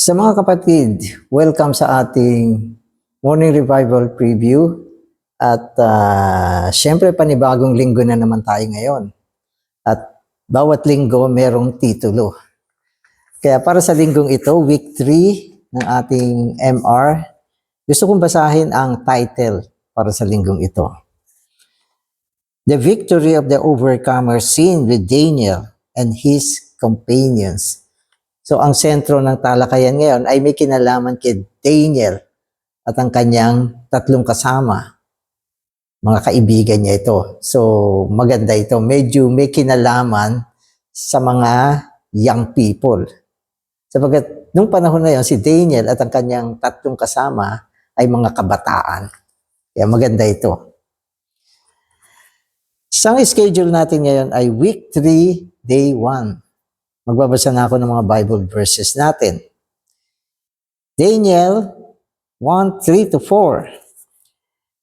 Sa mga kapatid, welcome sa ating Morning Revival Preview. At syempre panibagong linggo na naman tayo ngayon. At bawat linggo merong titulo. Kaya para sa linggong ito, week 3 ng ating MR, gusto kong basahin ang title para sa linggong ito. The victory of the overcomer seen with Daniel and his companions. So ang sentro ng talakayan ngayon ay may kinalaman kay Daniel at ang kanyang tatlong kasama. Mga kaibigan niya ito. So maganda ito. Medyo may kinalaman sa mga young people. Sapagat nung panahon na yon, si Daniel at ang kanyang tatlong kasama ay mga kabataan. Kaya maganda ito. Isang schedule natin ngayon ay week 3, day 1. Magbabasa na ako ng mga Bible verses natin. Daniel 1:3-4.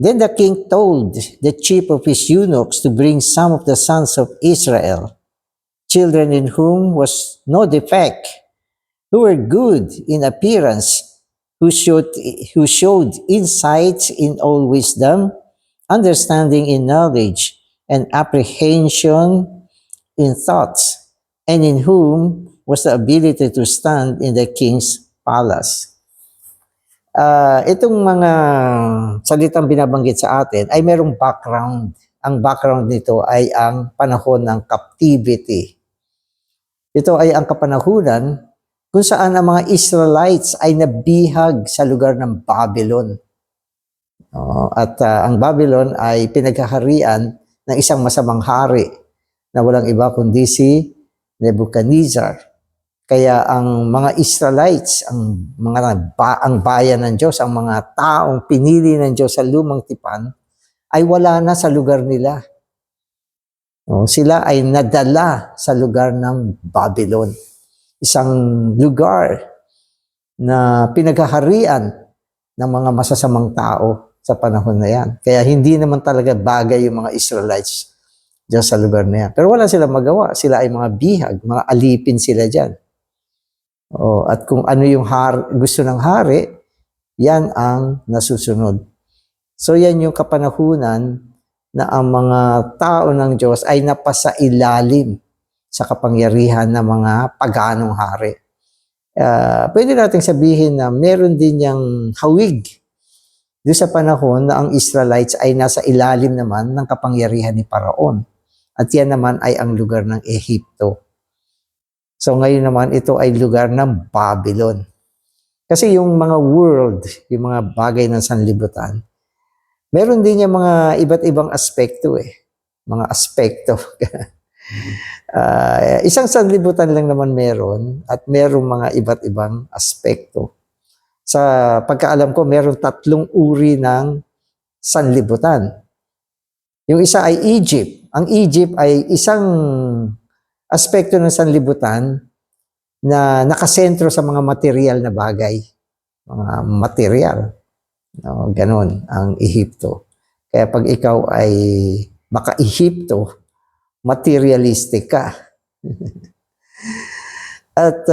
Then the king told the chief of his eunuchs to bring some of the sons of Israel, children in whom was no defect, who were good in appearance, who showed insight in all wisdom, understanding in knowledge, and apprehension in thoughts, and in whom was the ability to stand in the king's palace. Itong mga salitang binabanggit sa atin ay merong background. Ang background nito ay ang panahon ng captivity. Ito ay ang kapanahunan kung saan ang mga Israelites ay nabihag sa lugar ng Babylon. At ang Babylon ay pinaghaharian ng isang masamang hari na walang iba kundi si Nebuchadnezzar. Kaya ang mga Israelites, ang bayan ng Diyos, ang mga taong pinili ng Diyos sa lumang tipan, ay wala na sa lugar nila. Sila ay nadala sa lugar ng Babylon. Isang lugar na pinaghaharian ng mga masasamang tao sa panahon na yan. Kaya hindi naman talaga bagay yung mga Israelites dyan sa lugar na yan. Pero wala silang magawa. Sila ay mga bihag, mga alipin sila dyan. At kung ano yung gusto ng hari, yan ang nasusunod. So yan yung kapanahunan na ang mga tao ng Diyos ay napasailalim sa kapangyarihan ng mga paganong hari. Pwede nating sabihin na meron din yung hawig doon sa panahon na ang Israelites ay nasa ilalim naman ng kapangyarihan ni Paraon. At yan naman ay ang lugar ng Ehipto. So ngayon naman ito ay lugar ng Babylon. Kasi yung mga world, yung mga bagay ng sanlibutan, meron din yung mga iba't ibang aspekto Mga aspekto. Isang sanlibutan lang naman meron at merong mga iba't ibang aspekto. Sa pagkaalam ko, meron 3 uri ng sanlibutan. Yung isa ay Egypt. Ang Egypt ay isang aspekto ng sanlibutan na nakasentro sa mga material na bagay. Mga material. Ganon ang Ehipto. Kaya pag ikaw ay maka-Ehipto, materialistic ka. At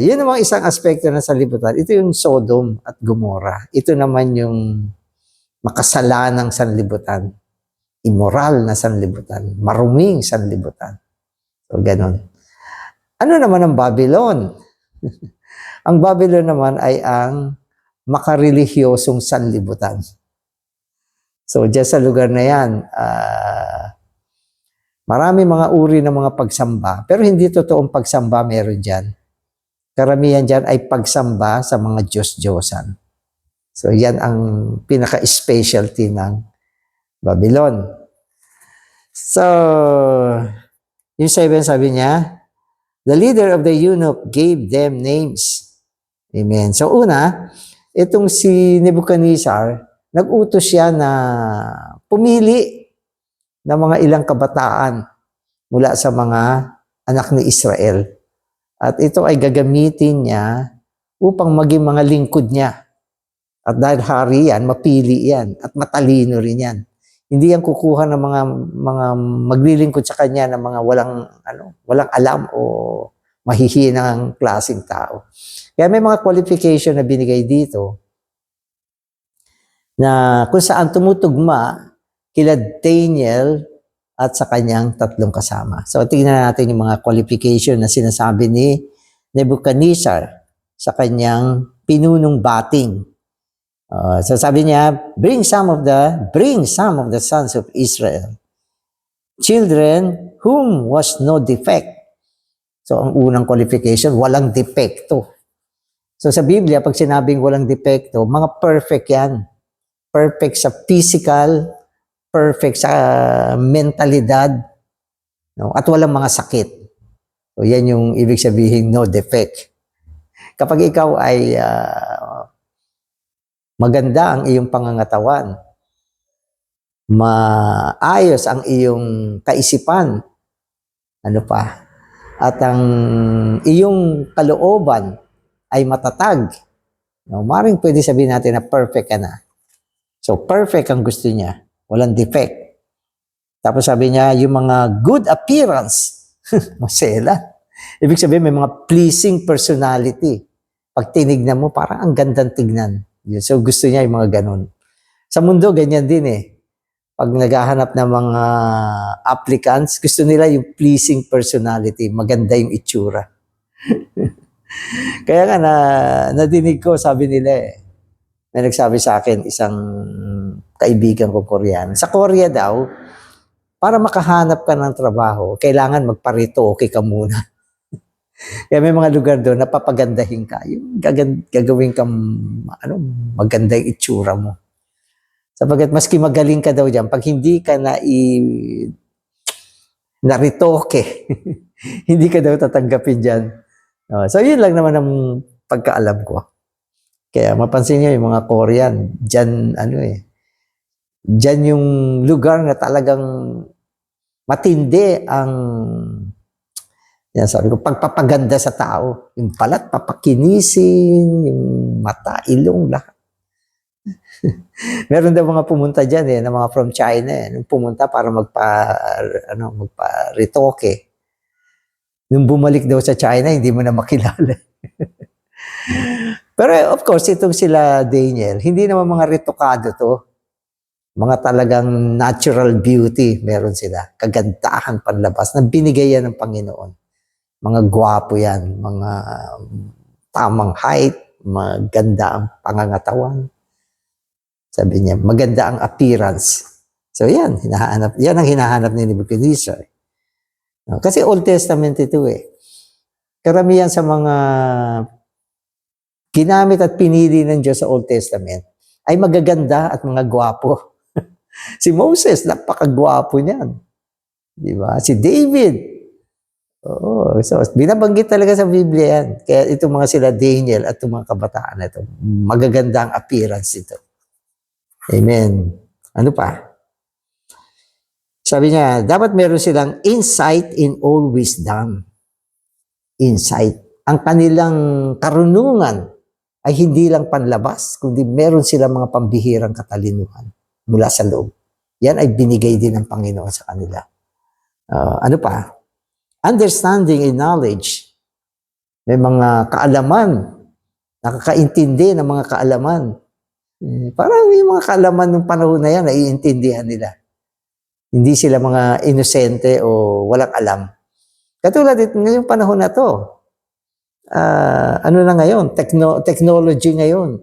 yun namang isang aspekto ng sanlibutan. Ito yung Sodom at Gomorrah. Ito naman yung makasalanang sanlibutan. Immoral na sanlibutan. Maruming sanlibutan. So, ganon. Ano naman ang Babylon? Ang Babylon naman ay ang makarelihyosong sanlibutan. So, dyan sa lugar na yan, marami mga uri ng mga pagsamba, pero hindi totoong pagsamba meron dyan. Karamihan dyan ay pagsamba sa mga Diyos-Diyosan. So, yan ang pinaka-specialty ng Babylon. So, yung 7 sabi niya, the leader of the eunuch gave them names. Amen. So, una, itong si Nebuchadnezzar, nag-utos siya na pumili ng mga ilang kabataan mula sa mga anak ni Israel. At ito ay gagamitin niya upang maging mga lingkod niya. At dahil hari yan, mapili yan at matalino rin yan. Hindi yan kukuha ng mga maglilingkod sa kanya ng mga walang alam o mahihinang klaseng tao. Kaya may mga qualification na binigay dito na kung saan tumutugma kila Daniel at sa kanyang tatlong kasama. So tingnan natin yung mga qualification na sinasabi ni Nebuchadnezzar sa kanyang pinunong bating. So sabi niya, bring some of the sons of Israel, children whom was no defect. So ang unang qualification, walang depekto. So sa Biblia, pag sinabing walang depekto, mga perfect yan. Perfect sa physical, perfect sa mentalidad, no? At walang mga sakit. So yan yung ibig sabihin no defect. Kapag ikaw ay maganda ang iyong pangangatawan, maayos ang iyong kaisipan, ano pa, at ang iyong kalooban ay matatag, no? Maring pwede sabihin natin na perfect ka na. So perfect ang gusto niya, walang defect. Tapos sabi niya, yung mga good appearance, masela. Ibig sabihin, may mga pleasing personality. Pag tinignan mo, parang ang gandang tignan. So gusto niya yung mga ganun. Sa mundo, ganyan din eh. Pag naghahanap ng mga applicants, gusto nila yung pleasing personality. Maganda yung itsura. Kaya nga, nadinig ko, sabi nila eh. May nagsabi sa akin, isang kaibigan ko Koreano. Sa Korea daw, para makahanap ka ng trabaho, kailangan magparitoke ka muna. Kaya may mga lugar doon na papagandahin ka. Yung gagawin kang maganda yung itsura mo. Sapagat maski magaling ka daw dyan, pag hindi ka naritoke, hindi ka daw tatanggapin dyan. So yun lang naman ang pagkaalam ko. Kaya mapansin niyo yung mga Korean, dyan dyan yung lugar na talagang matindi ang, yan sabi ko, pagpapaganda sa tao. Yung balat, papakinisin, yung mata, ilong, lahat. Meron daw mga pumunta dyan na mga from China nung pumunta para magpa-retoke. Nung bumalik daw sa China, hindi mo na makilala. Pero of course, itong sila Daniel, hindi naman mga retokado to. Mga talagang natural beauty meron sila. Kagandahan panlabas na binigay yan ng Panginoon. Mga gwapo yan, mga tamang height, maganda ang pangangatawan. Sabi niya, maganda ang appearance. So yan, yan ang hinahanap ni Nebuchadnezzar. Kasi Old Testament ito eh. Karamihan sa mga ginamit at pinili ng Diyos sa Old Testament ay magaganda at mga gwapo. Si Moses, napakagwapo niyan. Di ba? Si David. Oo. So, binabanggit talaga sa Biblia yan. Kaya itong mga sila Daniel at itong mga kabataan na ito, magaganda ang appearance ito. Amen. Ano pa? Sabi niya, dapat meron silang insight in all wisdom. Insight. Ang kanilang karunungan ay hindi lang panlabas, kundi meron silang mga pambihirang katalinuhan mula sa loob. Yan ay binigay din ng Panginoon sa kanila. Ano pa? Understanding and knowledge. May mga kaalaman. Nakakaintindi ng mga kaalaman. Parang yung mga kaalaman ng panahon na yan, naiintindihan nila. Hindi sila mga inosente o walang alam. Katulad ito ngayong panahon na to. Ano na ngayon? Technology ngayon.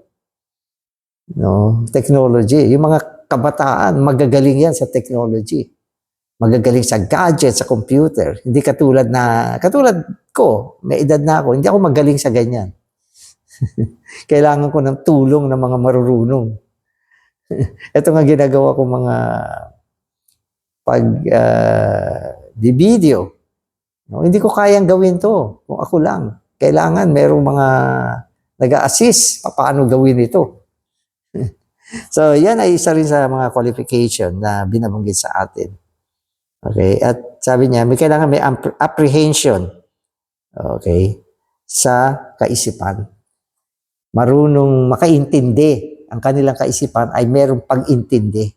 No? Technology. Yung mga kabataan, magagaling yan sa technology. Magagaling sa gadget, sa computer. Hindi katulad ko, may edad na ako, hindi ako magaling sa ganyan. Kailangan ko ng tulong ng mga marurunong. Ito nga ginagawa ko mga di video. No, hindi ko kayang gawin to kung ako lang. Kailangan merong mga nag-a-assist paano gawin ito. So, yan ay isa rin sa mga qualification na binabanggit sa atin. Okay? At sabi niya, kailangan may apprehension. Okay? Sa kaisipan. Marunong makaintindi. Ang kanilang kaisipan ay merong pag-intindi.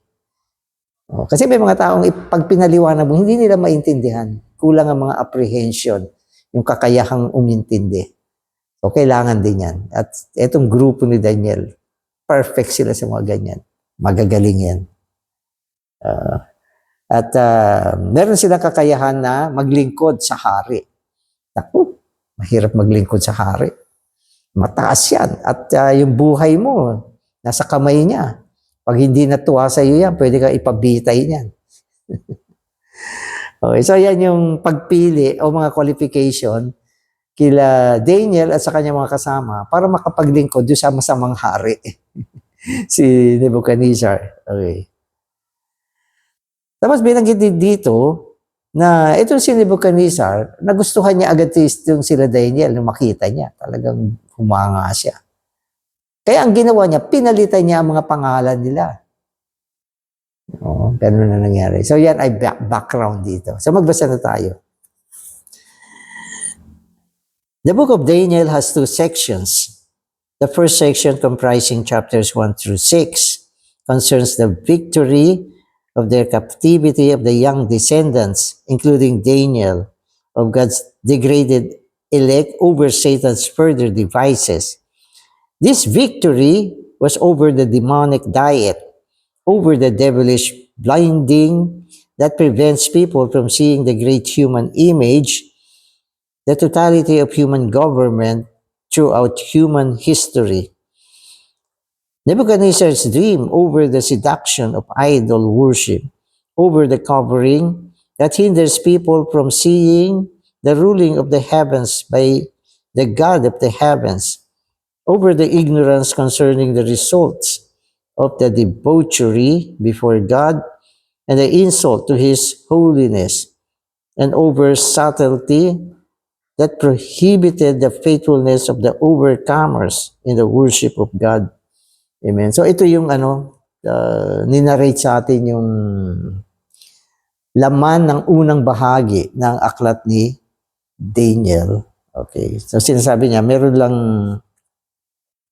Kasi may mga taong pag pinaliwanag mo, hindi nila maintindihan. Kulang ang mga apprehension, yung kakayahang umintindi. So, kailangan din yan. At itong grupo ni Daniel, perfect sila sa mga ganyan. Magagaling yan. Meron silang kakayahan na maglingkod sa hari. Naku, mahirap maglingkod sa hari. Mataas yan. At yung buhay mo, nasa kamay niya. Pag hindi natuwa sa iyo yan, pwede ka ipabitay niyan. Okay, so yan yung pagpili o mga qualification kila Daniel at sa kanyang mga kasama para makapaglingkod doon sa masamang hari. Si Nebuchadnezzar. Okay. Tapos binanggit din dito na itong si Nebuchadnezzar, nagustuhan niya agad yung sila Daniel nung makita niya. Talagang humanga siya. Kaya ang ginawa niya, pinalitan niya ang mga pangalan nila. Ganun na nangyari. So yan ay background dito. So magbasa na tayo. The book of Daniel has two sections. The first section, comprising chapters 1 through 6, concerns the victory of their captivity of the young descendants, including Daniel, of God's degraded elect over Satan's further devices. This victory was over the demonic diet, over the devilish blinding that prevents people from seeing the great human image, the totality of human government throughout human history. Nebuchadnezzar's dream over the seduction of idol worship, over the covering that hinders people from seeing the ruling of the heavens by the God of the heavens, over the ignorance concerning the results of the debauchery before God and the insult to His holiness, and over subtlety that prohibited the faithfulness of the overcomers in the worship of God. Amen. So ito yung ninarrate sa atin yung laman ng unang bahagi ng aklat ni Daniel. Okay. So sinasabi niya, meron lang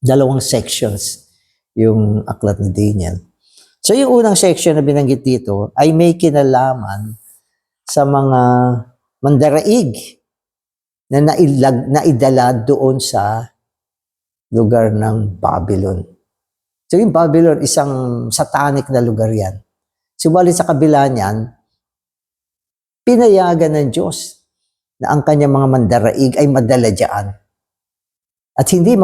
2 sections yung aklat ni Daniel. So yung unang section na binanggit dito ay may kinalaman sa mga mandaraig na naidala doon sa lugar ng Babylon. So yung Babylon, isang satanic na lugar yan. Subalit sa kabila niyan, pinayagan ng Diyos na ang kanyang mga mandaraig ay madala diyan. At hindi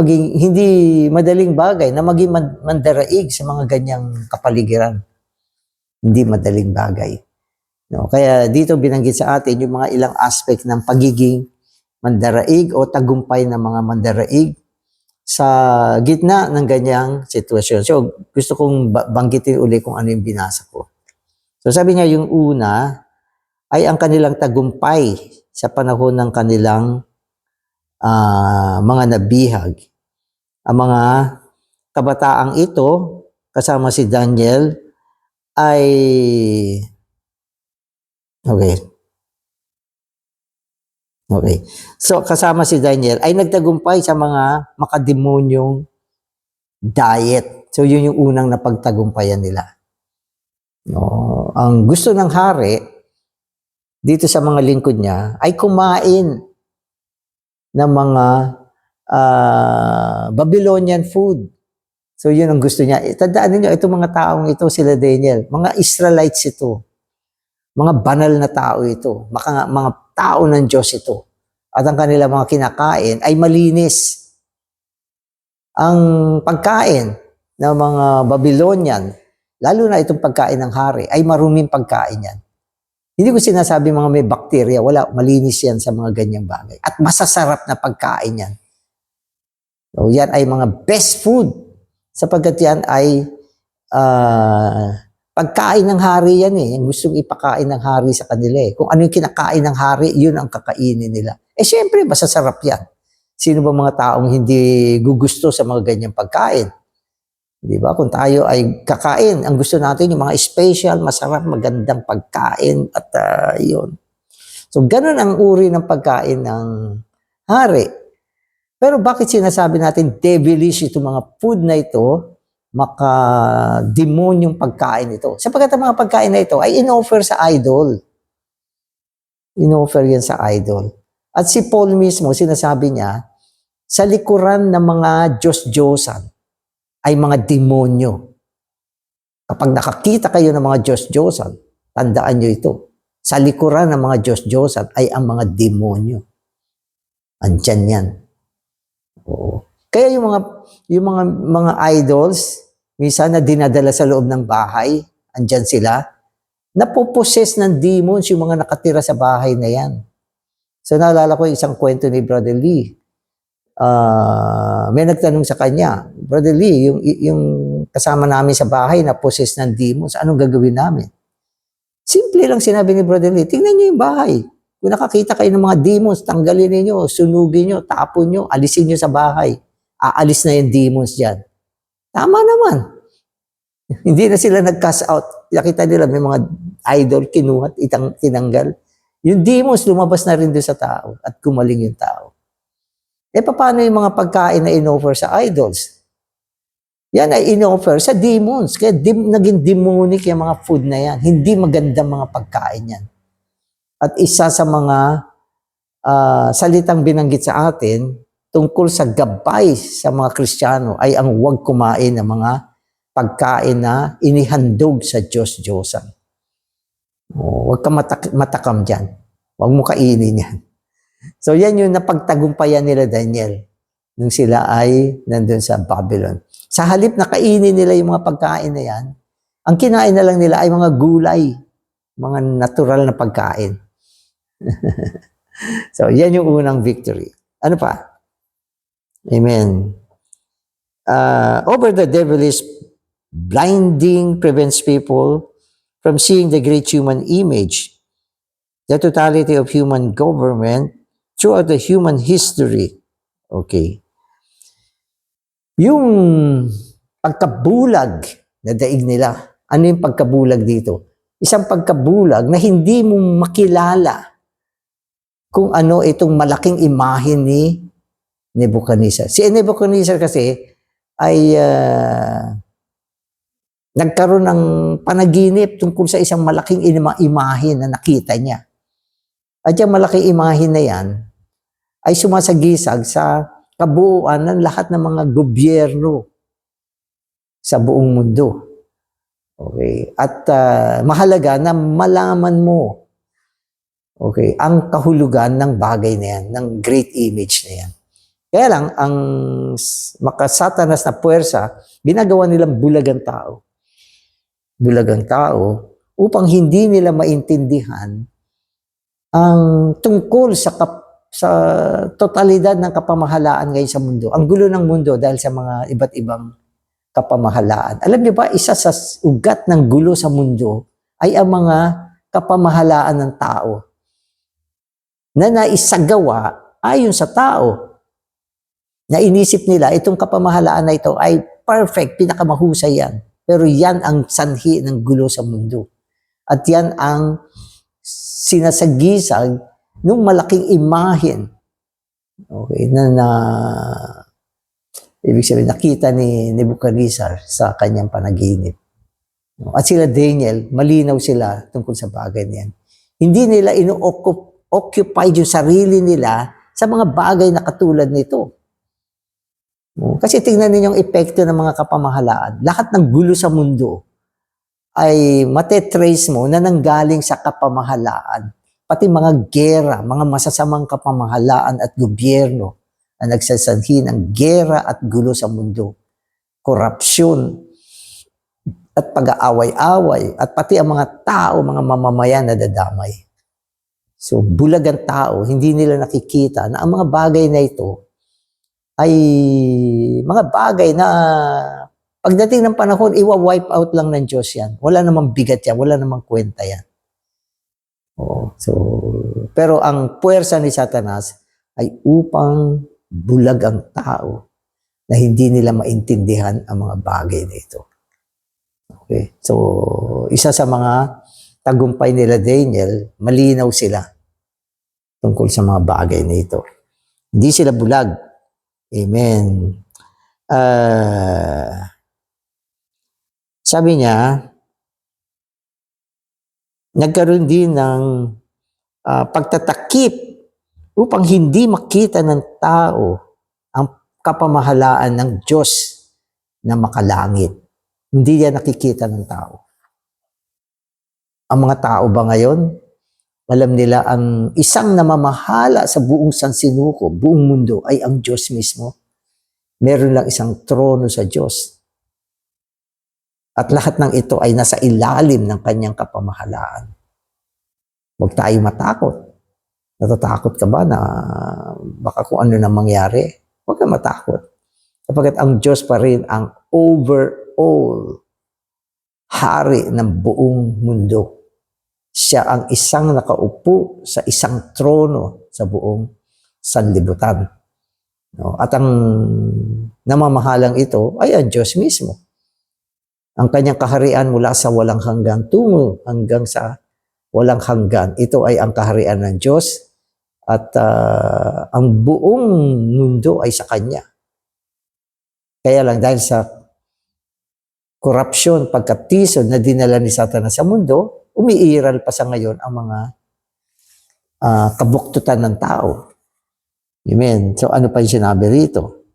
madaling bagay na maging mandaraig sa mga ganyang kapaligiran. Hindi madaling bagay. No? Kaya dito binanggit sa atin yung mga ilang aspect ng pagiging mandaraig o tagumpay ng mga mandaraig sa gitna ng ganyang sitwasyon. So, gusto kong banggitin uli kung ano yung binasa ko. So, sabi niya yung una ay ang kanilang tagumpay sa panahon ng kanilang mga nabihag. Ang mga kabataang ito, kasama si Daniel, ay Okay. So, kasama si Daniel ay nagtagumpay sa mga makademonyong diet. So, yun yung unang napagtagumpayan nila. No, ang gusto ng hari dito sa mga lingkod niya ay kumain ng mga Babylonian food. So, yun ang gusto niya. Tandaan niyo, itong mga taong ito, sila Daniel, mga Israelites ito. Mga banal na tao ito. Mga tao ng Diyos ito. At ang kanila mga kinakain ay malinis. Ang pagkain ng mga Babylonian, lalo na itong pagkain ng hari, ay maruming pagkain yan. Hindi ko sinasabi mga may bakterya, wala, malinis yan sa mga ganyang bagay. At masasarap na pagkain yan. So, yan ay mga best food sapagkat yan ay pagkain ng hari yan eh. Yung gustong ipakain ng hari sa kanila eh. Kung ano yung kinakain ng hari, yun ang kakainin nila. Siyempre, masasarap yan. Sino ba mga taong hindi gugusto sa mga ganyang pagkain? Di ba? Kung tayo ay kakain, ang gusto natin yung mga special, masarap, magandang pagkain at yun. So, ganun ang uri ng pagkain ng hari. Pero bakit sinasabi natin devilish itong mga food na ito, maka-demonyong pagkain ito? Sapagkat ang mga pagkain na ito ay in-offer sa idol. In-offer yan sa idol. At si Paul mismo, sinasabi niya, sa likuran ng mga Diyos-Diyosan ay mga demonyo. Kapag nakakita kayo ng mga Diyos-Diyosan, tandaan nyo ito. Sa likuran ng mga Diyos-Diyosan ay ang mga demonyo. Andyan yan. Oo. Kaya yung mga idols, minsan na dinadala sa loob ng bahay, andyan sila, napoposes ng demons yung mga nakatira sa bahay na yan. So naalala ko yung isang kwento ni Brother Lee. May nagtanong sa kanya, Brother Lee, yung kasama namin sa bahay na possessed ng demons, anong gagawin namin? Simple lang sinabi ni Brother Lee, tingnan niyo yung bahay. Kung nakakita kayo ng mga demons, tanggalin niyo, sunugin niyo, tapon niyo, alisin niyo sa bahay. Aalis na yung demons dyan. Tama naman. Hindi na sila nag-cast out. Nakita nila may mga idol, kinuhat, tinanggal. Yung demons lumabas na rin doon sa tao at gumaling yung tao. Paano yung mga pagkain na in-offer sa idols? Yan ay in-offer sa demons. Kaya naging demonic yung mga food na yan. Hindi magandang mga pagkain yan. At isa sa mga salitang binanggit sa atin tungkol sa gabay sa mga Kristiyano ay ang huwag kumain ng mga pagkain na inihandog sa Diyos-Diyosan. Huwag ka matakam dyan. Huwag mo kainin yan. So yan yung napagtagumpayan nila Daniel nung sila ay nandun sa Babylon. Sa halip na kainin nila yung mga pagkain na yan, ang kinain na lang nila ay mga gulay, mga natural na pagkain. So yan yung unang victory. Ano pa? Amen. Over the devilish blinding prevents people from seeing the great human image, the totality of human government throughout the human history. Okay. Yung pagkabulag na daig nila, ano yung pagkabulag dito? Isang pagkabulag na hindi mo makilala kung ano itong malaking imahe ni Nebuchadnezzar. Si Nebuchadnezzar kasi ay nagkaroon ng panaginip tungkol sa isang malaking imahe na nakita niya. At yung malaking imahe na yan ay sumasagisag sa kabuuan ng lahat ng mga gobyerno sa buong mundo. Okay. At mahalaga na malaman mo, okay, ang kahulugan ng bagay na yan, ng great image na yan. Kaya lang, ang makasatanas na puwersa, ginagawa nilang bulagang tao. Bulagang tao upang hindi nila maintindihan ang tungkol sa totalidad ng kapamahalaan ngayon sa mundo. Ang gulo ng mundo dahil sa mga iba't ibang kapamahalaan. Alam niyo ba, isa sa ugat ng gulo sa mundo ay ang mga kapamahalaan ng tao na naisagawa ayon sa tao. Na inisip nila, itong kapamahalaan na ito ay perfect, pinakamahusay yan. Pero yan ang sanhi ng gulo sa mundo. At yan ang sinasagisag ng malaking imahen. Okay, ibig sabihin, nakita ni Nebuchadnezzar sa kanyang panaginip. At sila Daniel, malinaw sila tungkol sa bagay niyan. Hindi nila ino-occupy yung sarili nila sa mga bagay na katulad nito. Kasi tingnan ninyo yung epekto ng mga kapamahalaan. Lahat ng gulo sa mundo ay matetrace mo na nanggaling sa kapamahalaan. Pati mga gera, mga masasamang kapamahalaan at gobyerno na nagsasanhi ng gera at gulo sa mundo. Korupsyon at pag-aaway-away at pati ang mga tao, mga mamamayan na dadamay. So bulag ang tao, hindi nila nakikita na ang mga bagay na ito ay mga bagay na pagdating ng panahon, iwa-wipe out lang ng Diyos yan. Wala namang bigat yan, wala namang kwenta yan. Pero ang puwersa ni Satanas ay upang bulag ang tao na hindi nila maintindihan ang mga bagay na ito. Okay? So, isa sa mga tagumpay nila Daniel, malinaw sila tungkol sa mga bagay na ito. Hindi sila bulag. Amen. Sabi niya, nagkaroon din ng pagtatakip upang hindi makita ng tao ang kapamahalaan ng Diyos na makalangit. Hindi yan nakikita ng tao. Ang mga tao ba ngayon, alam nila ang isang namamahala sa buong sansinuko, buong mundo ay ang Diyos mismo. Meron lang isang trono sa Diyos. At lahat ng ito ay nasa ilalim ng kanyang kapamahalaan. Huwag tayo matakot. Natatakot ka ba na baka kung ano na mangyari? Huwag ka matakot. Sapagkat ang Diyos pa rin ang overall hari ng buong mundo. Siya ang isang nakaupo sa isang trono sa buong sanlibutan. No? At ang namamahalang ito ay ang Diyos mismo. Ang kanyang kaharian mula sa walang hanggan tungo hanggang sa walang hanggan. Ito ay ang kaharian ng Diyos at ang buong mundo ay sa Kanya. Kaya lang dahil sa korupsyon, pagkatisod na dinala ni Satanas sa mundo, umiiral pa sa ngayon ang mga kabuktutan ng tao. Amen. So ano pa yung sinabi rito?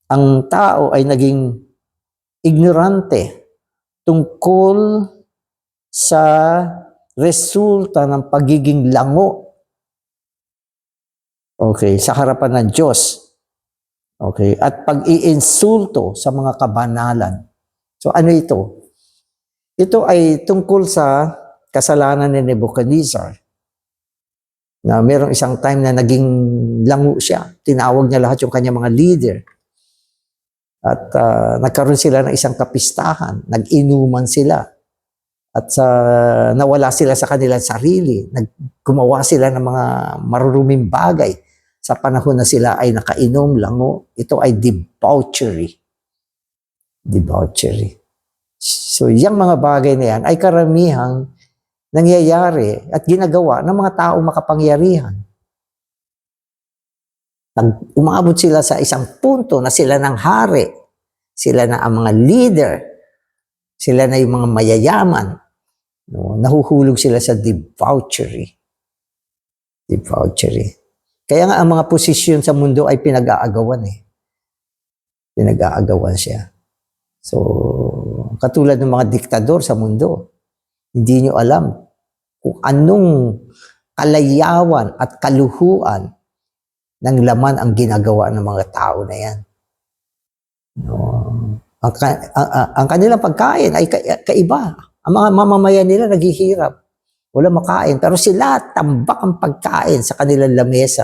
Ang tao ay naging ignorante tungkol sa resulta ng pagiging lango. Okay, sa harapan ng Diyos. Okay, at pag-iinsulto sa mga kabanalan. So ano ito? Ito ay tungkol sa kasalanan ni Nebuchadnezzar. Na mayroong isang time na naging lango siya. Tinawag niya lahat yung kanyang mga leader. At nagkaroon sila ng isang kapistahan. Nag-inuman sila. At nawala sila sa kanilang sarili. Gumawa sila ng mga maruruming bagay. Sa panahon na sila ay nakainom, lango. Ito ay debauchery. Debauchery. So, yung mga bagay na yan ay karamihang nangyayari at ginagawa ng mga tao makapangyarihan. Umabot sila sa isang punto na sila ng hari. Sila na ang mga leader. Sila na yung mga mayayaman. No, nahuhulog sila sa debauchery. Debauchery. Kaya nga ang mga posisyon sa mundo ay pinag-aagawan eh. Pinag-aagawan siya. So, katulad ng mga diktador sa mundo, hindi nyo alam kung anong kalayawan at kaluhuan ng laman ang ginagawa ng mga tao na yan. No. Ang kanilang pagkain ay kaiba. Ang mga mamamayan nila naghihirap. Wala makain. Pero sila, tambak ang pagkain sa kanilang lamesa.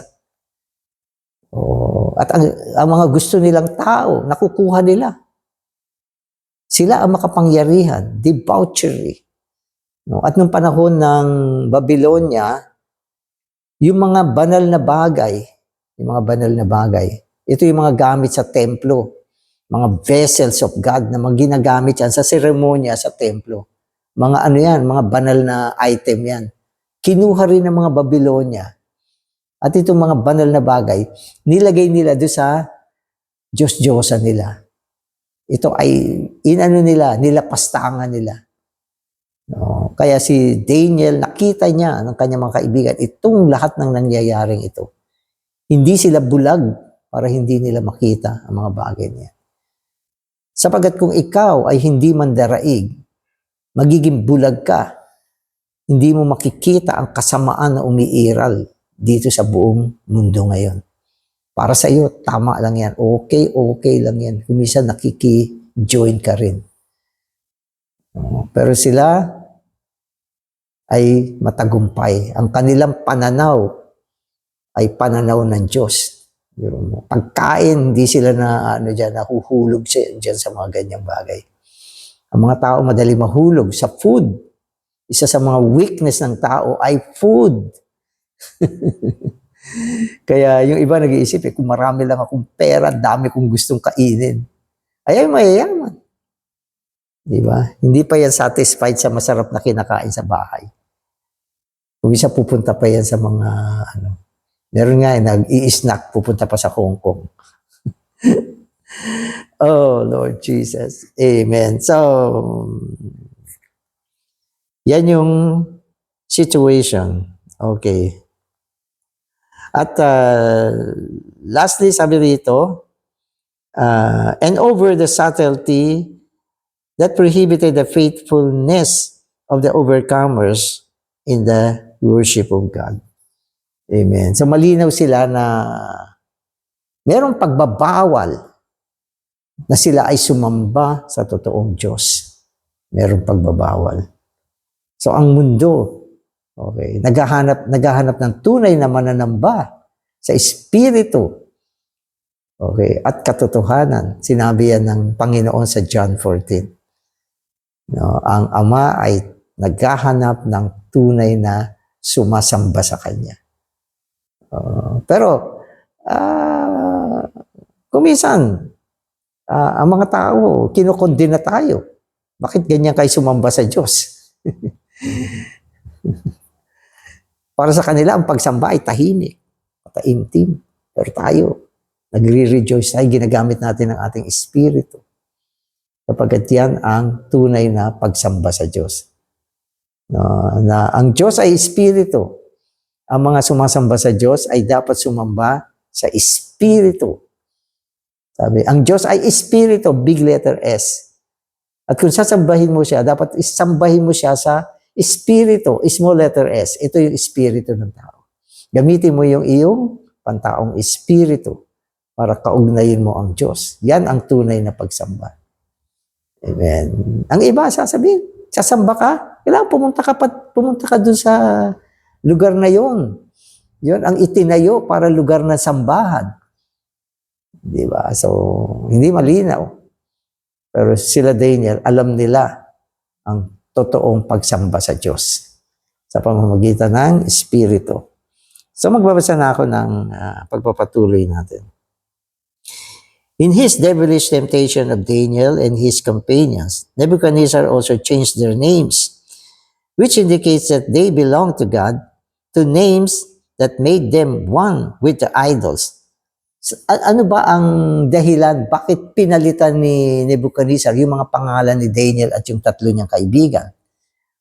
At ang mga gusto nilang tao, nakukuha nila. Sila ang makapangyarihan. Debauchery. No? At nung panahon ng Babylonia, yung mga banal na bagay, ito yung mga gamit sa templo. Mga vessels of God na mga ginagamit yan sa seremonya sa templo. Mga ano yan, mga banal na item yan. Kinuha rin ng mga Babylonia. At itong mga banal na bagay, nilagay nila doon sa Diyos-Diyosan nila. Ito ay inano nila, nilapastangan nila. No? Kaya si Daniel, nakita niya ng kanyang mga kaibigan, itong lahat ng nangyayaring ito. Hindi sila bulag para hindi nila makita ang mga bagay niya. Sapagat kung ikaw ay hindi mandaraig, magiging bulag ka. Hindi mo makikita ang kasamaan na umiiral dito sa buong mundo ngayon. Para sa iyo, tama lang yan. Okay lang yan. Kuminsan nakiki-join ka rin. Pero sila ay matagumpay. Ang kanilang pananaw ay pananaw ng Diyos. Pagkain, hindi sila nahuhulog dyan sa mga ganyang bagay. Ang mga tao madali mahulog sa food. Isa sa mga weakness ng tao ay food. Kaya yung iba nag-iisip, kung marami lang akong pera, dami kong gustong kainin. Ay mayayaman. Di ba? Hindi pa yan satisfied sa masarap na kinakain sa bahay. Kung isa pupunta pa yan sa mga, meron nga, nag-i-snack, pupunta pa sa Hong Kong. Oh, Lord Jesus. Amen. So, yan yung situation. Okay. At lastly, sabi rito, and over the subtlety that prohibited the faithfulness of the overcomers in the worship of God. Amen. So malinaw sila na merong pagbabawal na sila ay sumamba sa totoong Diyos. Merong pagbabawal. So ang mundo, okay, naghahanap ng tunay na mananamba sa Espiritu, okay, at katotohanan. Sinabi yan ng Panginoon sa John 14. No, ang Ama ay naghahanap ng tunay na sumasamba sa Kanya. Pero, kuminsan, ang mga tao, kinukondena tayo. Bakit ganyan kayo sumamba sa Diyos? Para sa kanila, ang pagsamba ay tahimik, taimtim. Pero tayo, nagre-rejoice tayo, ginagamit natin ang ating espiritu. Kapagkat yan ang tunay na pagsamba sa Diyos. Na ang Diyos ay espiritu. Ang mga sumasamba sa Diyos ay dapat sumamba sa espiritu. Sabi, ang Diyos ay espiritu, big letter S. At kung sasambahin mo siya, dapat isambahin mo siya sa espiritu, small letter S. Ito yung espiritu ng tao. Gamitin mo yung iyong pantaong espiritu para kaugnayin mo ang Diyos. Yan ang tunay na pagsamba. Amen. Ang iba, sasabihin, sasamba ka, kailangan pumunta ka dun sa lugar na yon. Yon ang itinayo para lugar na sambahan. Di ba? So, hindi malinaw. Pero sila Daniel, alam nila ang totoong pagsamba sa Diyos sa pamamagitan ng Espiritu. So, magbabasa na ako ng pagpapatuloy natin. In his devilish temptation of Daniel and his companions, Nebuchadnezzar also changed their names, which indicates that they belong to God, to names that made them one with the idols. So, ano ba ang dahilan? Bakit pinalitan ni Nebuchadnezzar yung mga pangalan ni Daniel at yung tatlo niyang kaibigan?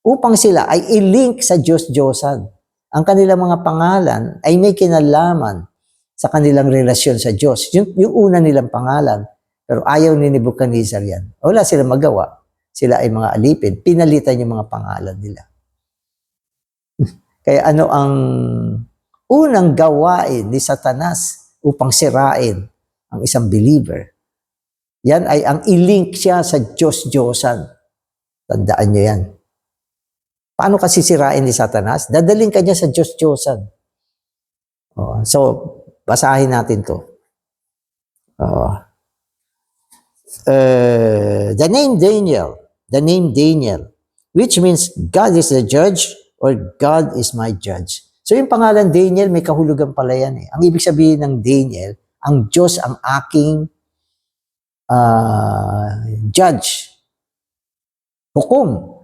Upang sila ay i-link sa Diyos-Diyosan. Ang kanilang mga pangalan ay may kinalaman sa kanilang relasyon sa Diyos. Yung una nilang pangalan, pero ayaw ni Nebuchadnezzar yan. Wala silang magawa. Sila ay mga alipin. Pinalitan yung mga pangalan nila. Kaya ano ang unang gawain ni Satanas upang sirain ang isang believer? Yan ay ang i-link siya sa Diyos-Diyosan. Tandaan nyo yan. Paano kasi sirain ni Satanas? Dadaling ka niya sa Diyos-Diyosan. So, basahin natin to. The name Daniel, which means God is the judge or God is my judge. So yung pangalan Daniel, may kahulugan pala yan eh. Ang ibig sabihin ng Daniel, ang Diyos ang aking judge. Hukom.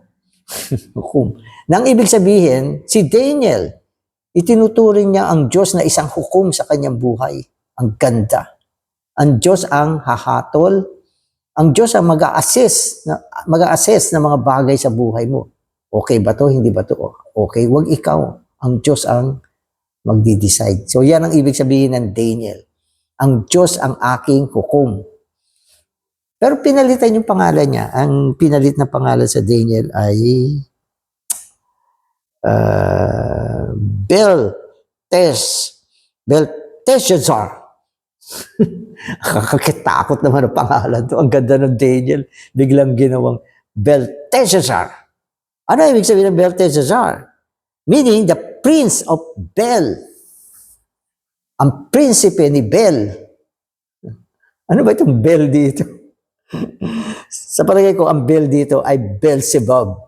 Hukom. Nang ibig sabihin, si Daniel, itinuturing niya ang Diyos na isang hukom sa kanyang buhay. Ang ganda. Ang Diyos ang hahatol. Ang Diyos ang mag-a-assess ng mga bagay sa buhay mo. Okay ba to? Hindi ba to? Okay, wag ikaw. Ang Diyos ang magdi-decide. So yan ang ibig sabihin ng Daniel. Ang Diyos ang aking hukom. Pero pinalitan yung pangalan niya. Ang pinalit na pangalan sa Daniel ay Belteshazzar. Kakakitakot naman ang pangalan to. Ang ganda ng Daniel. Biglang ginawang Belteshazzar. Ano ibig sabihin ng Belteshazzar? Meaning the prince of Bel. Ang prinsipe ni Bel. Ano ba itong Bel dito? Sa palagay ko, ang Bel dito ay Beelzebub.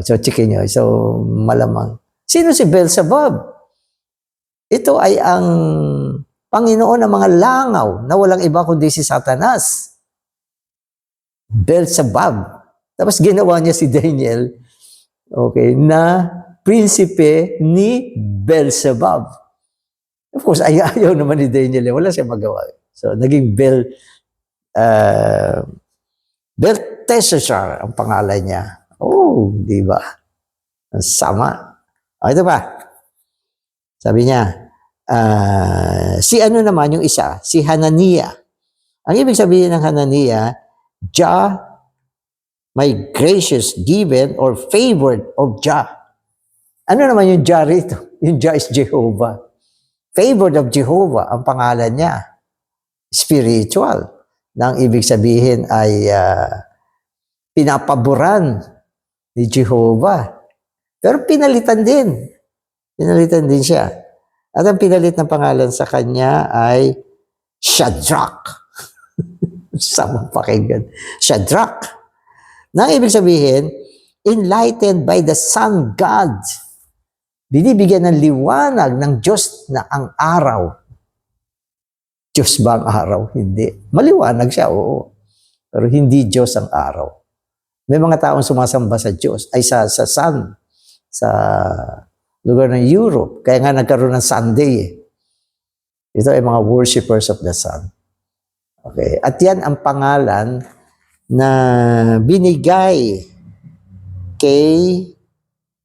So, chikin nyo. So, malamang. Sino si Beelzebub? Ito ay ang Panginoon ng mga langaw na walang iba kundi si Satanas. Beelzebub. Tapos ginawa niya si Daniel, okay, na prinsipe ni Beelzebub. Of course, ayaw naman ni Daniel. Wala siyang magawa. So, naging Belteshazzar ang pangalan niya. Oh, di ba? Sama. Ito pa. Sabi niya, Si ano naman yung isa? Si Hananiah. Ang ibig sabihin ng Hananiah, Jah, my gracious given or favored of Jah. Ano naman yung Jah rito? Yung Jah is Jehovah. Favored of Jehovah, ang pangalan niya. Spiritual. Nang ibig sabihin ay pinapaboran ni Jehovah. Pero pinalitan din. Pinalitan din siya. At ang pinalit ng pangalan sa kanya ay Shadrach. Samang pakinggan. Shadrach. Nang ibig sabihin, enlightened by the sun God. Binibigyan ng liwanag ng Diyos na ang araw. Diyos ba ang araw? Hindi. Maliwanag siya, oo. Pero hindi Diyos ang araw. May mga taong sumasamba sa Diyos, ay sa sun, sa lugar ng Europe. Kaya nga nagkaroon ng Sunday. Ito ay mga worshippers of the sun. Okay. At yan ang pangalan na binigay kay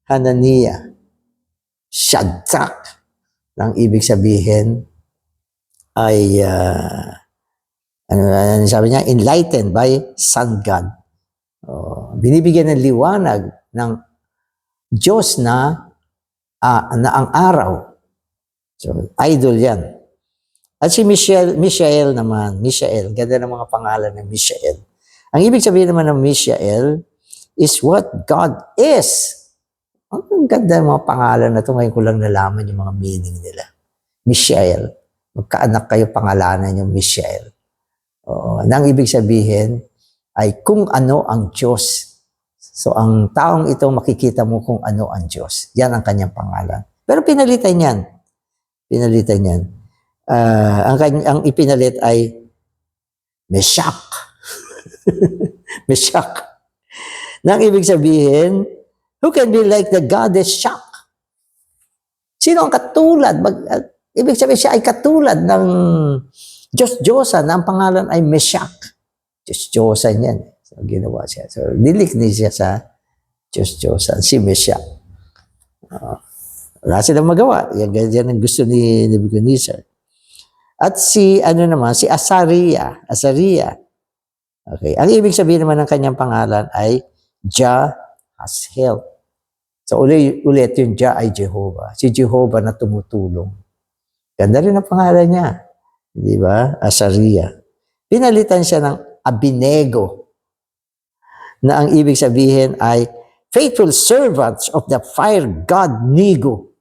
Hananiah. Shadrach. Ang ibig sabihin ay ano sabi niya, enlightened by sun God. Binibigyan ng liwanag ng Diyos na ang araw. So, idol yan. At si Mishael naman, Mishael, ganda ng mga pangalan ng Mishael. Ang ibig sabihin naman ng Mishael is what God is. Ang ganda ng mga pangalan na ito, ngayon ko lang nalaman yung mga meaning nila. Mishael. Magkaanak kayo pangalanan yung Mishael. Nang ibig sabihin ay kung ano ang Diyos. So ang taong ito makikita mo kung ano ang Diyos. Yan ang kanyang pangalan. Pero pinalitan yan. Pinalitan yan. Ang ipinalit ay Meshach. Meshach. Nang ibig sabihin, who can be like the goddess Shach? Sino ang katulad? Ibig sabihin siya ay katulad ng Diyos-Diyosan na ang pangalan ay Meshach. Diyos-Diyosan yan. So, ginawa siya. So, nilikni siya sa Diyos-Diyosan, si Meshach. Wala silang magawa. Yan ang gusto ni Nebuchadnezzar. At si Azariah. Okay. Ang ibig sabihin naman ng kanyang pangalan ay Jah has help. So ulit yung Jah ay Jehovah. Si Jehovah na tumutulong. Ganda rin ang pangalan niya. Di ba? Azariah. Pinalitan siya ng Abednego na ang ibig sabihin ay faithful servants of the fire God Nego.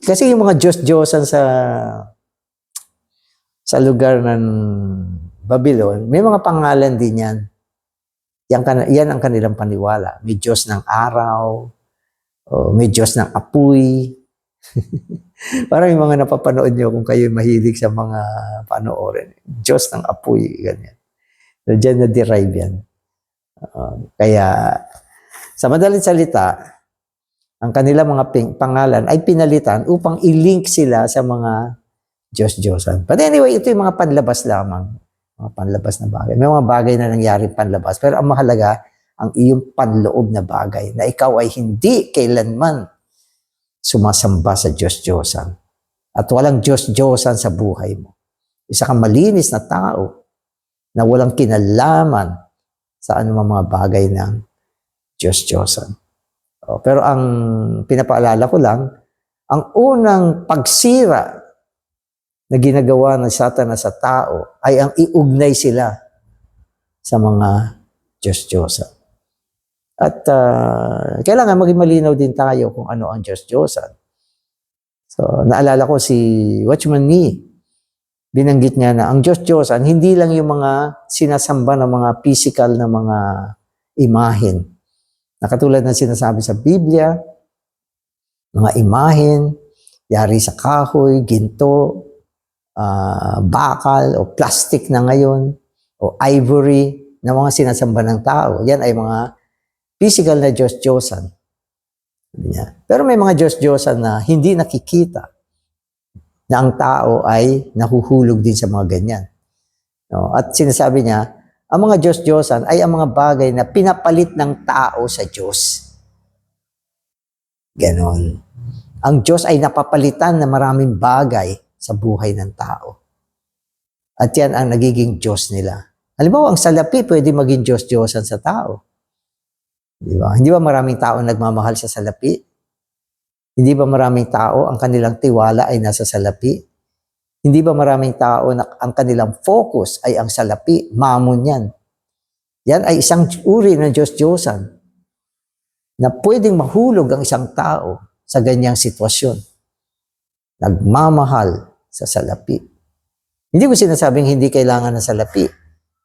Kasi yung mga Diyos-Diyosan sa lugar ng Babylon, may mga pangalan din yan. Yan ang kanilang paniwala. May Diyos ng araw, may Diyos ng apoy. Parang yung mga napapanood nyo kung kayo mahilig sa mga panoorin. Diyos ng apoy, ganyan. So, dyan na-derive yan. Kaya, sa madaling salita, ang kanilang mga pangalan ay pinalitan upang i-link sila sa mga Diyos-Diyosan. But anyway, ito yung mga panlabas lamang. Mga panlabas na bagay. May mga bagay na nangyari panlabas. Pero ang mahalaga, ang iyong panloob na bagay na ikaw ay hindi kailanman sumasamba sa Diyos-Diyosan. At walang Diyos-Diyosan sa buhay mo. Isa kang malinis na tao na walang kinalaman sa anumang mga bagay ng Diyos-Diyosan. Pero ang pinapaalala ko lang, ang unang pagsira na ginagawa ng Satanas sa tao ay ang iugnay sila sa mga Diyos-Diyosan. At kailangan maging malinaw din tayo kung ano ang Diyos-Diyosan. So, naalala ko si Watchman Nee, binanggit niya na ang Diyos-Diyosan, hindi lang yung mga sinasamba ng mga physical na mga imahen. Na katulad ng sinasabi sa Biblia, mga imahen, yari sa kahoy, ginto, bakal o plastic na ngayon o ivory na mga sinasamba ng tao. Yan ay mga physical na Diyos-Diyosan. Pero may mga Diyos-Diyosan na hindi nakikita na ang tao ay nahuhulog din sa mga ganyan. No? At sinasabi niya, ang mga Diyos-Diyosan ay ang mga bagay na pinapalit ng tao sa Diyos. Ganon. Ang Diyos ay napapalitan ng maraming bagay sa buhay ng tao. At yan ang nagiging Diyos nila. Halimbawa, ang salapi pwede maging Diyos-Diyosan sa tao. Di ba? Hindi ba maraming tao nagmamahal sa salapi? Hindi ba maraming tao ang kanilang tiwala ay nasa salapi? Hindi ba maraming tao na ang kanilang focus ay ang salapi? Mamon yan. Yan ay isang uri ng Diyos-Diyosan na pwedeng mahulog ang isang tao sa ganyang sitwasyon. Nagmamahal sa salapi. Hindi ko sinasabing hindi kailangan ng salapi,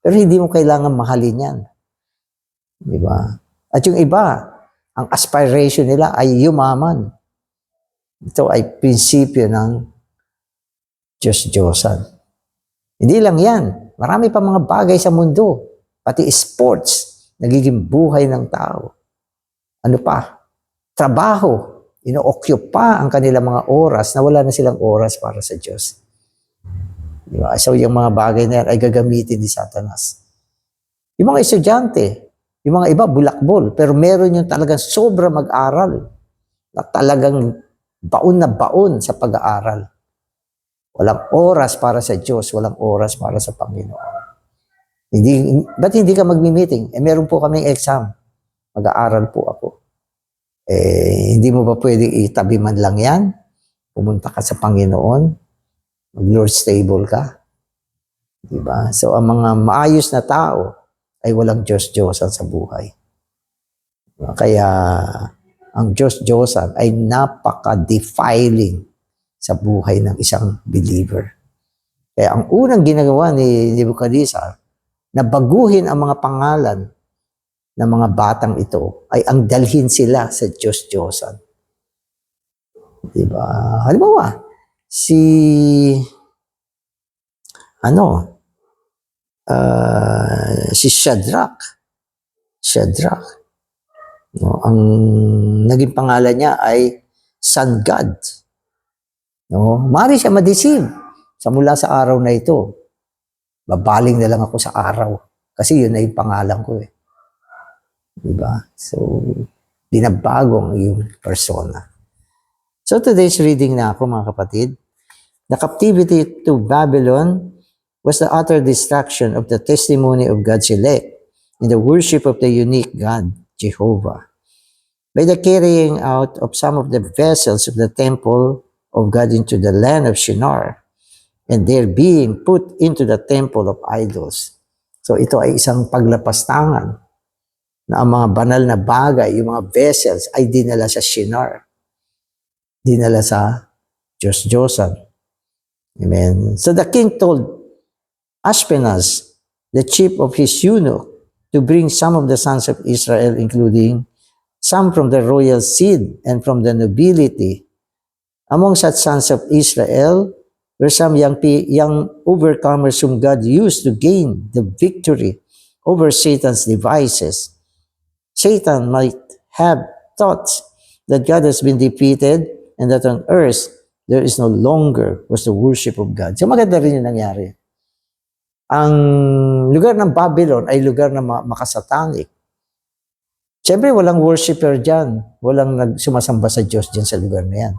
pero hindi mo kailangan mahalin yan. Di ba? At yung iba, ang aspiration nila ay yumaman. Ito ay prinsipyo ng Diyos-Diyosan. Hindi lang yan. Marami pa mga bagay sa mundo. Pati sports, nagiging buhay ng tao. Ano pa? Trabaho. Ino-occupy ang kanilang mga oras na wala na silang oras para sa Diyos. Diba? So yung mga bagay na yan ay gagamitin ni Satanas. Yung mga estudyante, yung mga iba bulakbol, pero meron yung talagang sobra mag-aral. Na talagang baon na baon sa pag-aaral. Walang oras para sa Diyos, walang oras para sa Panginoon. Ba't hindi ka magmi-meeting? Meron po kaming exam. Mag-aaral po ako. Hindi mo ba pwedeng itabi man lang yan? Pumunta ka sa Panginoon, mag-Lord's table ka. Diba? So, ang mga maayos na tao ay walang Diyos-Diyosan sa buhay. Kaya, ang Diyos-Diyosan ay napaka-defiling sa buhay ng isang believer. Kaya, ang unang ginagawa ni Nebuchadnezzar, na baguhin ang mga pangalan ng mga batang ito ay ang dalhin sila sa Diyos-Diyosan. Diba? Halimbawa, si Shadrach. No, ang naging pangalan niya ay Sun God. No, maaari siya ma-deceive mula sa araw na ito. Babaling na lang ako sa araw kasi yun na yung pangalan ko eh. Diba? So, binabago ang iyong persona. So, today's reading na ako mga kapatid. The captivity to Babylon was the utter destruction of the testimony of God's elect in the worship of the unique God, Jehovah. By the carrying out of some of the vessels of the temple of God into the land of Shinar, and their being put into the temple of idols. So, ito ay isang paglapastangan na ang mga banal na bagay, yung mga vessels, ay dinala sa Shinar. Dinala sa Diyos-Diyosan. Amen. So the king told Ashpenaz, the chief of his eunuch, to bring some of the sons of Israel, including some from the royal seed and from the nobility. Among such sons of Israel were some young overcomers whom God used to gain the victory over Satan's devices. Satan might have thought that God has been defeated and that on earth there is no longer was the worship of God. So maganda rin yung nangyari. Ang lugar ng Babylon ay lugar na makasatanik. Siyempre walang worshiper dyan. Walang nagsumasamba sa Diyos dyan sa lugar na yan.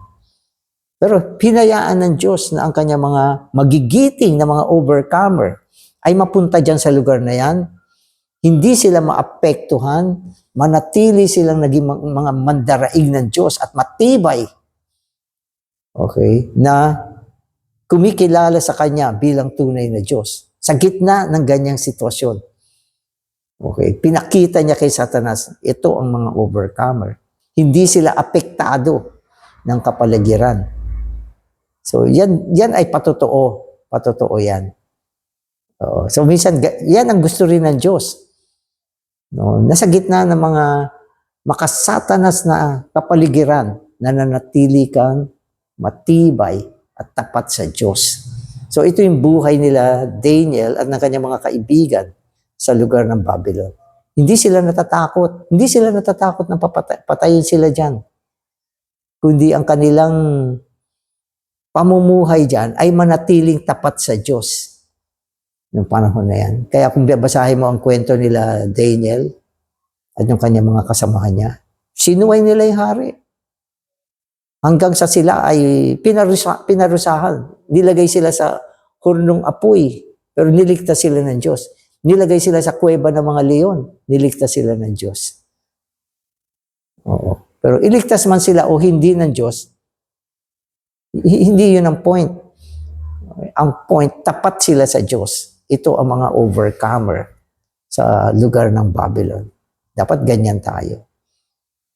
Pero pinayaan ng Diyos na ang kanyang mga magigiting na mga overcomer ay mapunta dyan sa lugar na yan. Hindi sila maapektuhan, manatili silang naging mga mandaraig ng Diyos at matibay. Okay? Na kumikilala sa Kanya bilang tunay na Diyos. Sa gitna ng ganyang sitwasyon. Okay? Pinakita niya kay Satanas, ito ang mga overcomer. Hindi sila apektado ng kapaligiran. So, yan ay patotoo. Patotoo yan. So, minsan, yan ang gusto rin ng Diyos. No, nasa gitna ng mga makasatanas na kapaligiran, nananatili kang matibay at tapat sa Diyos. So ito yung buhay nila, Daniel at ng kanyang mga kaibigan sa lugar ng Babylon. Hindi sila natatakot. Hindi sila natatakot na patayin sila dyan. Kundi ang kanilang pamumuhay dyan ay manatiling tapat sa Diyos. Yung panahon na yan. Kaya kung babasahin mo ang kwento nila Daniel at yung kanyang mga kasamahan niya, sinuway nila yung hari. hanggang sa sila ay pinarusahan. Nilagay sila sa hurnong apoy, pero niligtas sila ng Diyos. Nilagay sila sa kuweba ng mga leon, niligtas sila ng Diyos. Oo. Pero iligtas man sila o hindi ng Diyos, hindi yun ang point. Ang point, tapat sila sa Diyos. Ito ang mga overcomer sa lugar ng Babylon. Dapat ganyan tayo.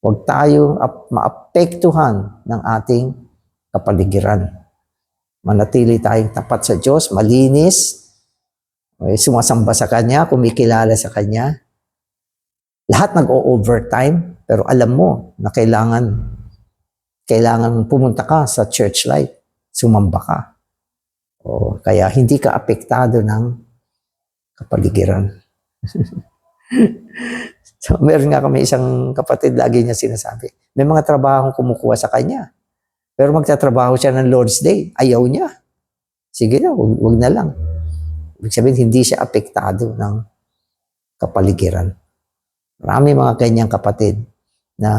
Huwag tayong maapektuhan ng ating kapaligiran. Manatili tayong tapat sa Diyos, malinis, sumasamba sa Kanya, kumikilala sa Kanya. Lahat nag-o-overtime, pero alam mo na kailangan pumunta ka sa church life, sumamba ka. Kaya hindi ka apektado ng kapaligiran. So, meron nga kami isang kapatid, lagi niya sinasabi, may mga trabahong kumukuha sa kanya. Pero magtatrabaho siya ng Lord's Day, ayaw niya. Sige na, wag na lang. Ibig sabihin, hindi siya apektado ng kapaligiran. Marami mga ganyang kapatid na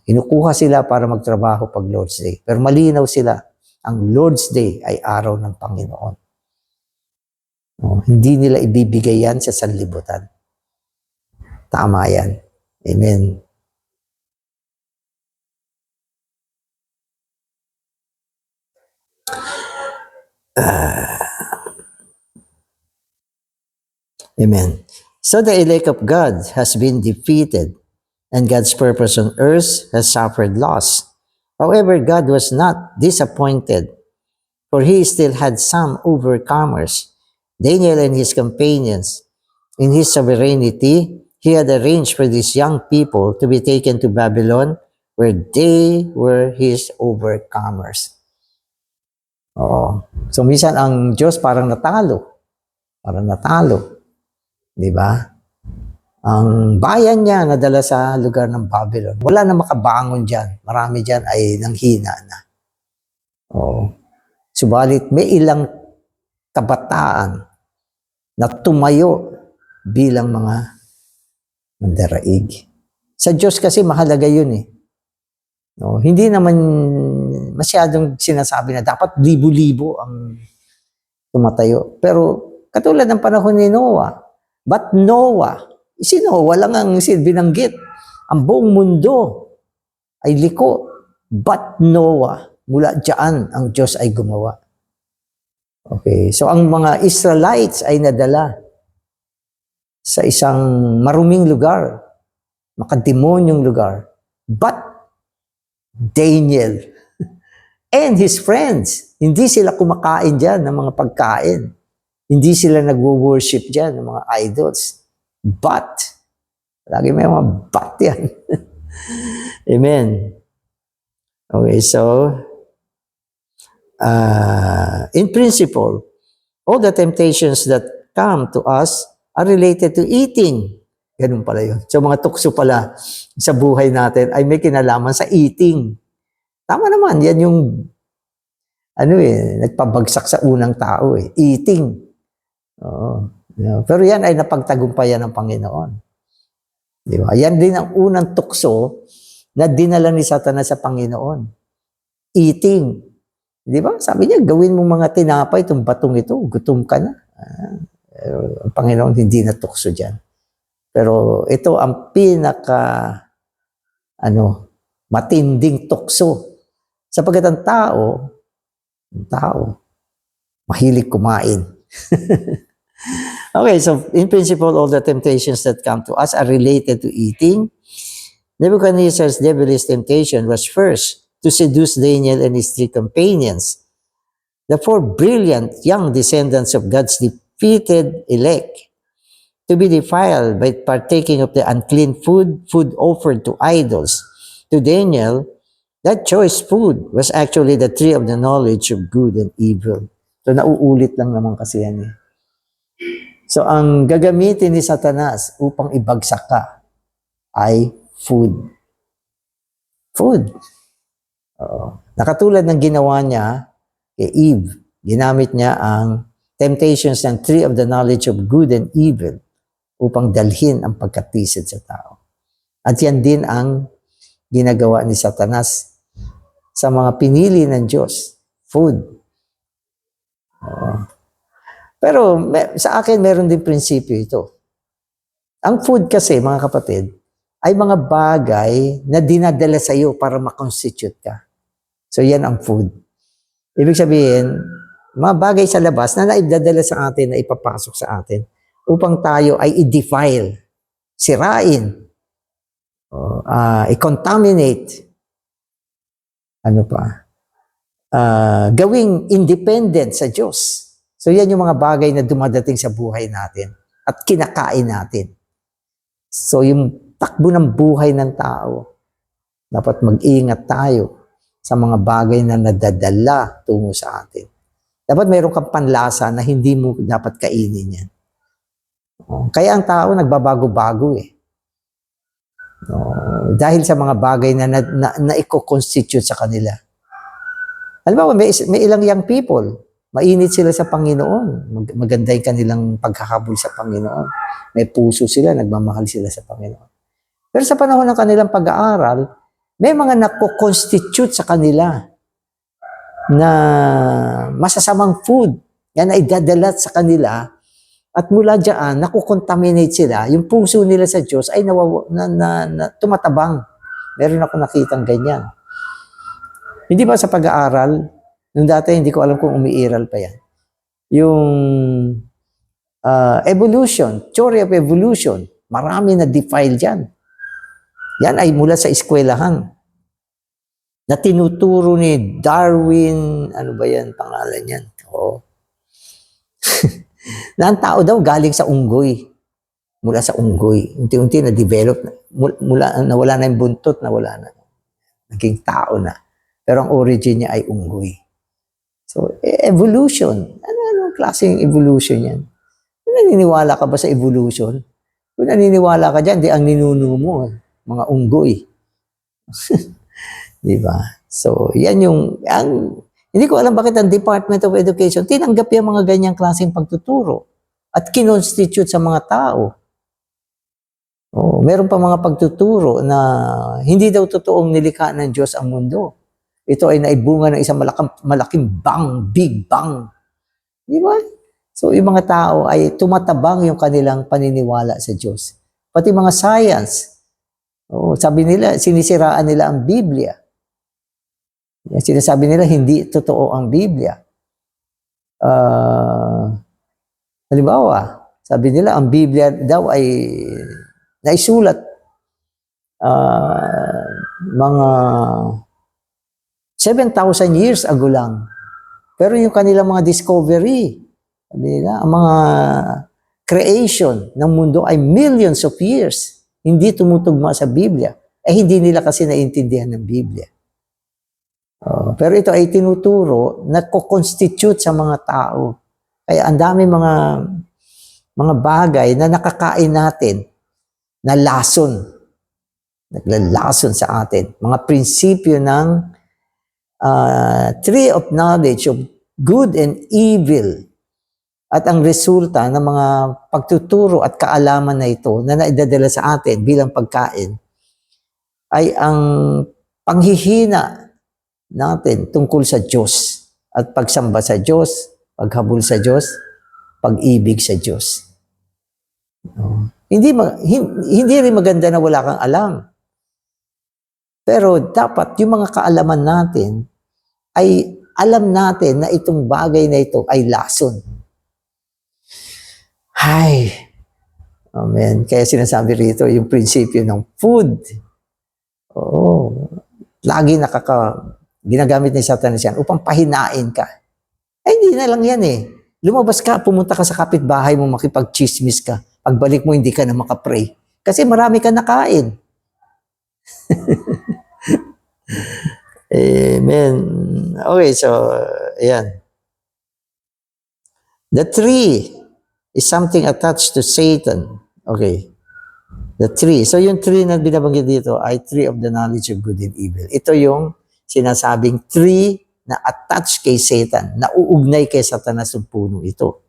inukuha sila para magtrabaho pag Lord's Day. Pero malinaw sila, ang Lord's Day ay araw ng Panginoon. Hindi nila ibibigay yan sa sanlibutan. Tama yan. Amen. Amen. So the elect of God has been defeated, and God's purpose on earth has suffered loss. However, God was not disappointed, for He still had some overcomers, Daniel and his companions. In His sovereignty, He had arranged for these young people to be taken to Babylon, where they were His overcomers. So minsan ang Diyos parang natalo. Di ba? Ang bayan niya nadala sa lugar ng Babylon. Wala na makabangon dyan. Marami dyan ay nanghina na. Subalit may ilang kabataan na tumayo bilang mga mandaraig. Sa Diyos kasi mahalaga yun eh. Hindi naman masyadong sinasabi na dapat libo-libo ang tumatayo. Pero katulad ng panahon ni Noah, but Noah, si Noah lang ang binanggit. Ang buong mundo ay liko. But Noah, mula dyan ang Diyos ay gumawa. Okay, so ang mga Israelites ay nadala sa isang maruming lugar, makademonyong lugar. But Daniel and his friends, hindi sila kumakain dyan ng mga pagkain. Hindi sila nagwo-worship dyan ng mga idols. But, lagi may mga but yan. Amen. Okay, so, in principle, all the temptations that come to us are related to eating. Ganun pala yun. So, mga tukso pala sa buhay natin ay may kinalaman sa eating. Tama naman, yan yung nagpabagsak sa unang tao eh. Eating. Pero yan ay napagtagumpayan ng Panginoon. Di ba? Yan din ang unang tukso na dinala ni Satanas sa Panginoon. Eating. Di ba? Sabi niya, gawin mo mga tinapay, itong batong ito, gutom ka na. Ang Panginoon hindi na tukso dyan. Pero ito ang matinding tukso. Sapagkat ang tao, mahilig kumain. Okay, so in principle, all the temptations that come to us are related to eating. Nebuchadnezzar's devilish temptation was first to seduce Daniel and his three companions, the four brilliant young descendants of God's defeated elect, to be defiled by partaking of the unclean food offered to idols. To Daniel, that choice food was actually the tree of the knowledge of good and evil. So nauulit lang naman kasi yan eh. So ang gagamitin ni Satanas upang ibagsak ka ay food. Food. Nakatulad ng ginawa niya kay Eve, ginamit niya ang temptations ng tree of the knowledge of good and evil upang dalhin ang pagkatisid sa tao. At yan din ang ginagawa ni Satanas sa mga pinili ng Diyos. Food. Pero sa akin, meron din prinsipyo ito. Ang food kasi, mga kapatid, ay mga bagay na dinadala sa iyo para makonstitute ka. So, yan ang food. Ibig sabihin, mga bagay sa labas na naidadala sa atin, na ipapasok sa atin, upang tayo ay i-defile, sirain, i-contaminate, ano pa, gawing independent sa Diyos. So, yan yung mga bagay na dumadating sa buhay natin at kinakain natin. So, yung takbo ng buhay ng tao, dapat mag-ingat tayo sa mga bagay na nadadala tungo sa atin. Dapat mayroon kang panlasa na hindi mo dapat kainin yan. Kaya ang tao nagbabago-bago eh. Dahil sa mga bagay na i-constitute sa kanila. Alam mo, may ilang young people, mainit sila sa Panginoon. Maganda yung kanilang paghahabol sa Panginoon. May puso sila, nagmamahal sila sa Panginoon. Pero sa panahon ng kanilang pag-aaral, may mga nako-constitute sa kanila na masasamang food yan ay dadalat sa kanila at mula dyan, nakukontaminate sila. Yung puso nila sa Diyos ay tumatabang. Meron ako nakitang ganyan. Hindi ba sa pag-aaral, nung dati hindi ko alam kung umiiral pa yan, yung evolution, theory of evolution, marami na defile dyan. Yan ay mula sa eskwelahan na tinuturo ni Darwin, ano ba yan, pangalan yan? Oo. Na ang tao daw galing sa unggoy. Mula sa unggoy. Unti-unti na-develop. Mula, nawala na yung buntot, nawala na. Naging tao na. Pero ang origin niya ay unggoy. So, evolution. Ano klaseng evolution yan? Kung naniniwala ka ba sa evolution? Kung naniniwala ka dyan, di ang ninuno mo. Mga unggoy. Di ba? So, yan yung, hindi ko alam bakit ang Department of Education tinanggap yung mga ganyang klaseng pagtuturo at kinonstitute sa mga tao. Meron pa mga pagtuturo na hindi daw totoong nilikha ng Diyos ang mundo. Ito ay naibunga ng isang malaking bang, big bang. Di ba? So, yung mga tao ay tumatabang yung kanilang paniniwala sa Diyos. Pati mga science, sabi nila, sinisiraan nila ang Biblia. Sinasabi nila, hindi totoo ang Biblia. Halimbawa, sabi nila, ang Biblia daw ay naisulat mga 7,000 years ago lang. Pero yung kanilang mga discovery, sabi nila, ang mga creation ng mundo ay millions of years. Hindi tumutugma sa Biblia. Hindi nila kasi naintindihan ng Biblia. Pero ito ay tinuturo na co-constitute sa mga tao. Kaya ang dami mga bagay na nakakain natin na lason. Naglalason sa atin. Mga prinsipyo ng tree of knowledge of good and evil. At ang resulta ng mga pagtuturo at kaalaman na ito na naidadala sa atin bilang pagkain ay ang panghihina natin tungkol sa Diyos at pagsamba sa Diyos, paghabol sa Diyos, pag-ibig sa Diyos. Hindi rin maganda na wala kang alam. Pero dapat yung mga kaalaman natin ay alam natin na itong bagay na ito ay lason. Ay, amen. Kaya sinasabi rito yung prinsipyo ng food. Lagi ginagamit ni Satanas yan upang pahinain ka. Hindi na lang yan eh. Lumabas ka, pumunta ka sa kapitbahay mo, makipag-chismis ka. Pagbalik mo, hindi ka na makapray. Kasi marami ka nakain. Amen. Okay, so, ayan. The tree is something attached to Satan. Okay. The tree. So, yung tree na binabanggit dito ay tree of the knowledge of good and evil. Ito yung sinasabing tree na attached kay Satan, na uugnay kay Satanas yung puno ito.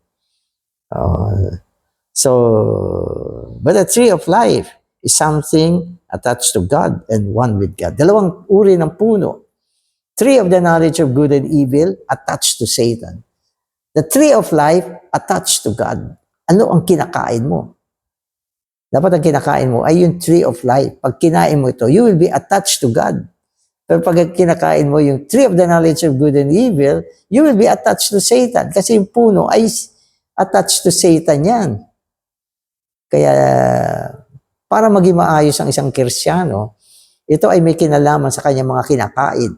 But the tree of life is something attached to God and one with God. Dalawang uri ng puno Tree of the knowledge of good and evil, attached to Satan. The tree of life, attached to God. Ano ang kinakain mo? Dapat ang kinakain mo ay yung tree of life. Pag kinain mo ito, you will be attached to God. Pero pag kinakain mo yung tree of the knowledge of good and evil, you will be attached to Satan. Kasi yung puno ay attached to Satan yan. Kaya, para maging maayos ang isang Kristiyano, ito ay may kinalaman sa kanyang mga kinakain.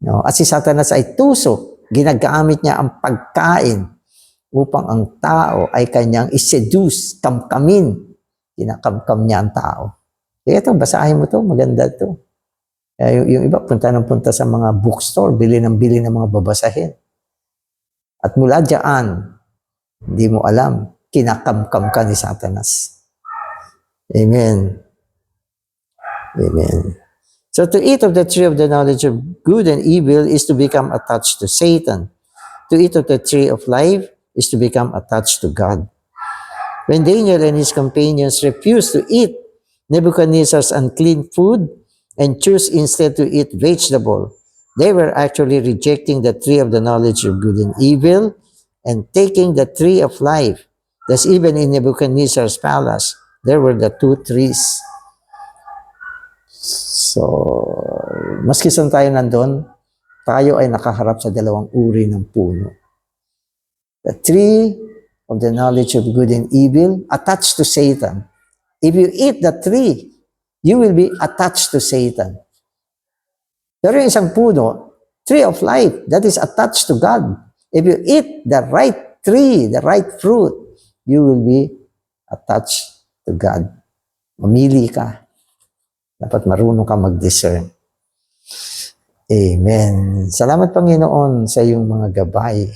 No? At si Satanas ay tusok. Ginagamit niya ang pagkain upang ang tao ay kanyang iseduce, kamkamin. Kinakamkam niya ang tao. Kaya ito, basahin mo to, maganda to. Yung iba, punta sa mga bookstore, bili ng mga babasahin. At mula diyan, hindi mo alam, kinakamkam ka ni Satanas. Amen. Amen. So to eat of the tree of the knowledge of good and evil is to become attached to Satan. To eat of the tree of life is to become attached to God. When Daniel and his companions refused to eat Nebuchadnezzar's unclean food and chose instead to eat vegetable, they were actually rejecting the tree of the knowledge of good and evil and taking the tree of life. Thus even in Nebuchadnezzar's palace, there were the two trees. So, maski saan tayo nandun, tayo ay nakaharap sa dalawang uri ng puno. The tree of the knowledge of good and evil, attached to Satan. If you eat the tree, you will be attached to Satan. Pero yung isang puno, tree of life, that is attached to God. If you eat the right tree, the right fruit, you will be attached to God. Mamili ka. Dapat marunong ka mag-discern. Amen. Salamat Panginoon sa iyong mga gabay.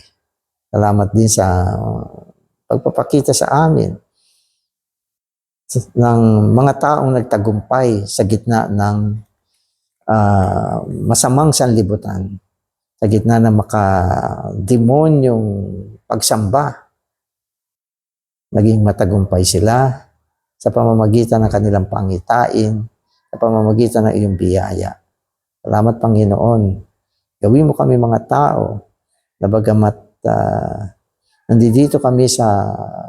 Salamat din sa pagpapakita sa amin ng mga taong nagtagumpay sa gitna ng masamang sanlibutan, sa gitna ng makademonyong pagsamba. Naging matagumpay sila sa pamamagitan ng kanilang pangitain, sa pamamagitan ng iyong biyaya. Salamat Panginoon. Gawin mo kami mga tao na bagamat nandito kami sa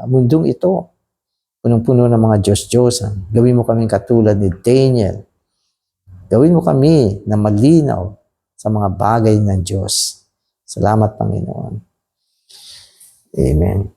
mundong ito, punong-puno ng mga Diyos-Diyosan. Gawin mo kaming katulad ni Daniel. Gawin mo kami na malinaw sa mga bagay ng Diyos. Salamat, Panginoon. Amen.